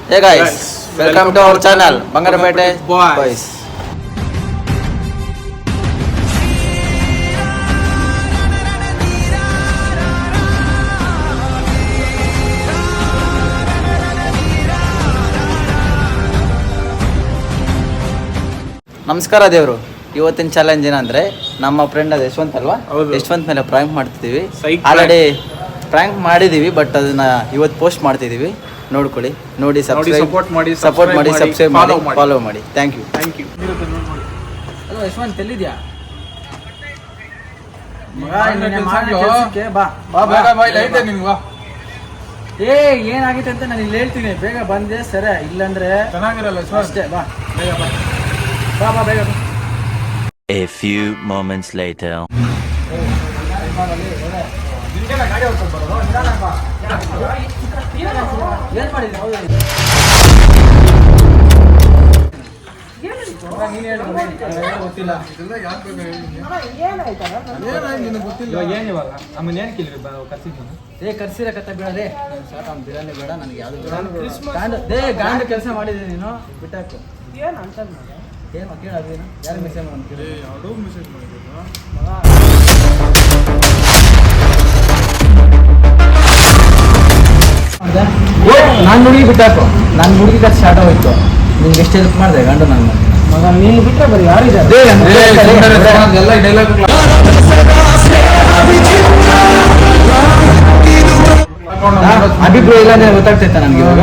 Hey guys, welcome to our channel Bangarapete Boys. ನಮಸ್ಕಾರ ದೇವರು. ಇವತ್ತಿನ ಚಾಲೆಂಜ್ ಏನಂದ್ರೆ ನಮ್ಮ ಫ್ರೆಂಡ್ ಅದು ಯಶವಂತ್ ಅಲ್ವಾ, ಯಶವಂತ್ ಮೇಲೆ ಪ್ರಾಂಕ್ ಮಾಡ್ತಿದ್ದೀವಿ. ಆಲ್ರೆಡಿ ಪ್ರಾಂಕ್ ಮಾಡಿದೀವಿ, ಬಟ್ ಅದನ್ನ ಇವತ್ತು ಪೋಸ್ಟ್ ಮಾಡ್ತಿದ್ದೀವಿ. ನೋಡ್ಕೊಳ್ಳಿ, ನೋಡಿ, ಸಪೋರ್ಟ್ ಮಾಡಿ, ಸಬ್ಸ್ಕ್ರೈಬ್ ಮಾಡಿ, ಫಾಲೋ ಮಾಡಿ. Thank you. ಹಲೋ ಯಶವಂತ್, ಎಲ್ಲಿದ್ಯಾ? ಏನಾಗಿತ್ತು ಅಂತ ನಾನು ಇಲ್ಲಿ ಹೇಳ್ತೀನಿ. ಬೇಗ ಬಂದೆ ಸರಿ, ಇಲ್ಲಾಂದ್ರೆ ಚೆನ್ನಾಗಿರಲ್ಲ ಅಷ್ಟೇ. ಬಾ ಬೇಗ ಬಾ ಬೇಗ. A few moments later. ಏನ್ ಮಾಡಿದ್ರಿ? ಗೊತ್ತಿಲ್ಲ. ಕರ್ಸಿರ ಕತ್ತ ಬೇಡಲೇ, ಬಿರಿಯಾನಿ ಬೇಡ ನನಗೆ. ಯಾವ್ದು ಗಾಂಡು ಕೆಲಸ ಮಾಡಿದ್ದೀನಿ ನೀನು, ಬಿಟ್ಟಾಕು. ಏನು ಅಂತ ಏನು ಕೇಳೋದೇನು? ಯಾರು ಮೆಸೇಜ್ ಮಾಡ್ತೀರಿ? ಯಾವುದೋ ಮೆಸೇಜ್ ಮಾಡಿದ್ರು. ನಾನು ಹುಡುಗಿ ಬಿಟ್ಟಾಕು. ನನ್ನ ಹುಡುಗಿ ಕಷ್ಟ ಸ್ಟಾರ್ಟ್ ಆಗೋಯ್ತು. ನಿನ್ಗೆ ಎಷ್ಟು ಹೆಲ್ಪ್ ಮಾಡಿದೆ ಗಂಡು ನನ್ನ ಮಗ? ನೀನು ಬಿಟ್ಟರೆ ಬರೀ ಯಾರಿದೆ? ಅಭಿಪ್ರಾಯ ಇಲ್ಲ ಅಂದ್ರೆ ಗೊತ್ತಾಗ್ತೈತ ನನ್ಗೆ ಇವಾಗ.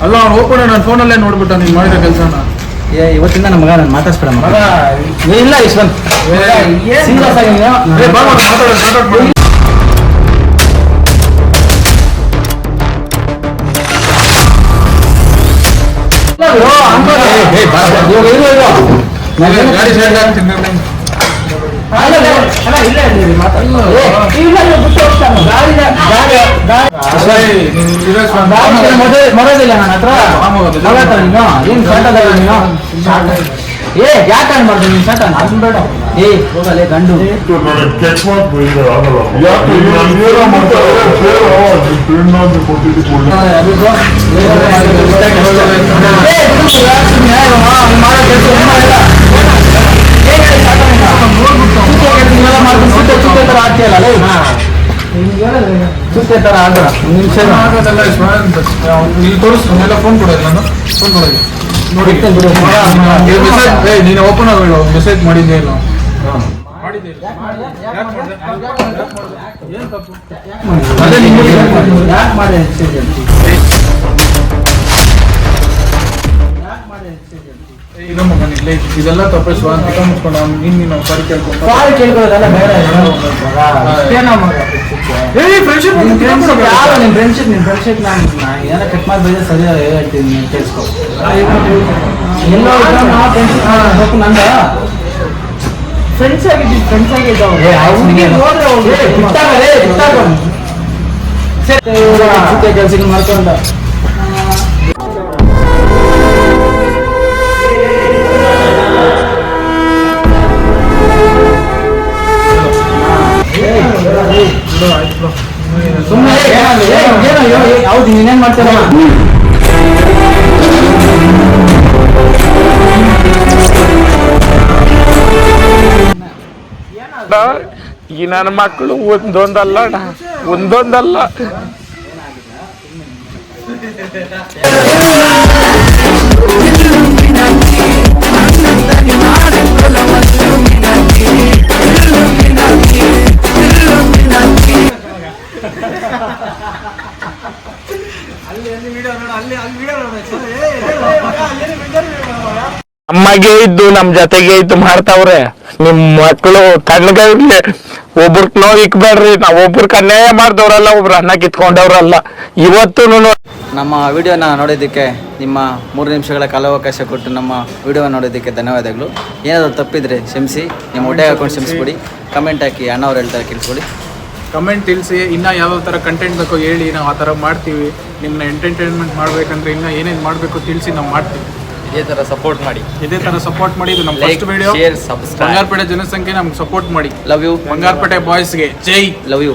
ಅಲ್ಲ, ಅವ್ನು ಓಪನ್ ನನ್ನ ಫೋನಲ್ಲೇ ನೋಡ್ಬಿಟ್ಟ ನೀನು ಮಾಡಿದ ಕೆಲಸನ. ಇವತ್ತಿಂದ ನಮ್ಮ ಮಗ ನಾನು ಮಾತಾಡ್ಸ್ಬೇಡ ಮಗ. ಇಲ್ಲ ಯಶವಂತ್, ಸೀರಿಯಸ್ ಆಗಿ ಗಾಡಿ ಸೈಡ್ ಆಗ್ತೀನಿ. ಮರೋದಿಲ್ಲ ನನ್ನ ಹತ್ರ. ಏನ್ ಯಾಕೆ ಮಾಡ್ದೆ ನೀನ್ ಶಾಟ ಬೇಡ. ಹೋಗಲೇ ಗಂಡು ಸುತ್ತೆ ತರ ಆದ್ರ ನಿಮಿಷ ಆಗೋದಲ್ಲ. ಇಲ್ಲಿ ತೋರಿಸ್, ಎಲ್ಲ ಫೋನ್ ಕೊಡೋದು. ನಾನು ಫೋನ್ ಕೊಡೋದು ನೋಡಿ. ನೀನು ಓಪನ್ ಆಗಲ್ಲ, ಮೆಸೇಜ್ ಮಾಡಿದ್ದೆ ಇಲ್ಲ. ಇದೆಲ್ಲ ತಪ್ಪು. ಸ್ವಂತ ಮುಚ್ಕೊಂಡು ನೀನು ಸಾರಿ ಕೇಳ್ಕೊಳ್ಳೋದಲ್ಲ ಬೇಡ. ಫ್ರೆಂಡ್ಶಿಪ್ ಏನೋ ಕಟ್ ಮಾಡಿ ಬೇರೆ ಸರಿ ಹೇಳ್ತೀನಿ, ಕೇಳಿಸ್ಕೊ. ಎಲ್ಲೋ ನಂದ ಫ್ರೆಂಡ್ಸ್ ಆಗಿದ್ದೀವಿ, ಫ್ರೆಂಡ್ಸ್ ಆಗಿದ್ದಾವೆ. ಕೆಲಸ ಮಾಡ್ಕೊಂಡ ಸುಮ್ಮನೆ ಯಾವ್ದು ನೀನೇನ್ ಮಾಡ್ತೀರ? ಈ ನನ್ನ ಮಕ್ಕಳು ಒಂದೊಂದಲ್ಲ ನಮಗೆ ಇದ್ದು ನಮ್ ಜೊತೆಗೆ ಇದ್ದು ಮಾಡ್ತಾವ್ರೆ. ನಿಮ್ ಮಕ್ಕಳು ಕಣ್ಣಿಗೆ ಒಬ್ರ ನೋವು ಇಕ್ಬೇಡ್ರಿ. ನಾವ್ ಒಬ್ರಿಗೆ ಅನ್ಯಾಯ ಮಾಡ್ದವ್ರಲ್ಲ, ಒಬ್ರು ಅನ್ನ ಕಿತ್ಕೊಂಡವ್ರಲ್ಲ. ಇವತ್ತು ನಮ್ಮ ವಿಡಿಯೋನ ನೋಡೋದಕ್ಕೆ, ನಿಮ್ಮ 3 ನಿಮಿಷಗಳ ಕಾಲಾವಕಾಶ ಕೊಟ್ಟು ನಮ್ಮ ವಿಡಿಯೋ ನೋಡೋದಕ್ಕೆ ಧನ್ಯವಾದಗಳು. ಏನಾದರೂ ತಪ್ಪಿದ್ರೆ ಕ್ಷಮಿಸಿ, ನಿಮ್ಮ ಹೊಟ್ಟೆಗೆ ಹಾಕೊಂಡು ಕ್ಷಮಿಸ್ಬಿಡಿ. ಕಮೆಂಟ್ ಹಾಕಿ, ಅಣ್ಣವ್ರು ಹೇಳ್ತಾರೆ ಕೇಳಿಸ್ಕೊಳ್ಳಿ. ಕಮೆಂಟ್ ತಿಳಿಸಿ. ಇನ್ನೂ ಯಾವ ಥರ ಕಂಟೆಂಟ್ ಬೇಕೋ ಹೇಳಿ, ನಾವು ಆ ಥರ ಮಾಡ್ತೀವಿ. ನಿಮ್ಮನ್ನ ಎಂಟರ್ಟೈನ್ಮೆಂಟ್ ಮಾಡಬೇಕಂದ್ರೆ ಇನ್ನೂ ಏನೇನು ಮಾಡಬೇಕು ತಿಳಿಸಿ, ನಾವು ಮಾಡ್ತೀವಿ. ಇದೇ ಥರ ಸಪೋರ್ಟ್ ಮಾಡಿ. ಇದು ನಮ್ಮ ಫಸ್ಟ್ ವಿಡಿಯೋ. ಬಂಗಾರಪೇಟೆ ಜನಸಂಖ್ಯೆ ನಮ್ಗೆ ಸಪೋರ್ಟ್ ಮಾಡಿ. Love you. ಬಂಗಾರಪೇಟೆ ಬಾಯ್ಸ್ಗೆ ಜೈ. Love you.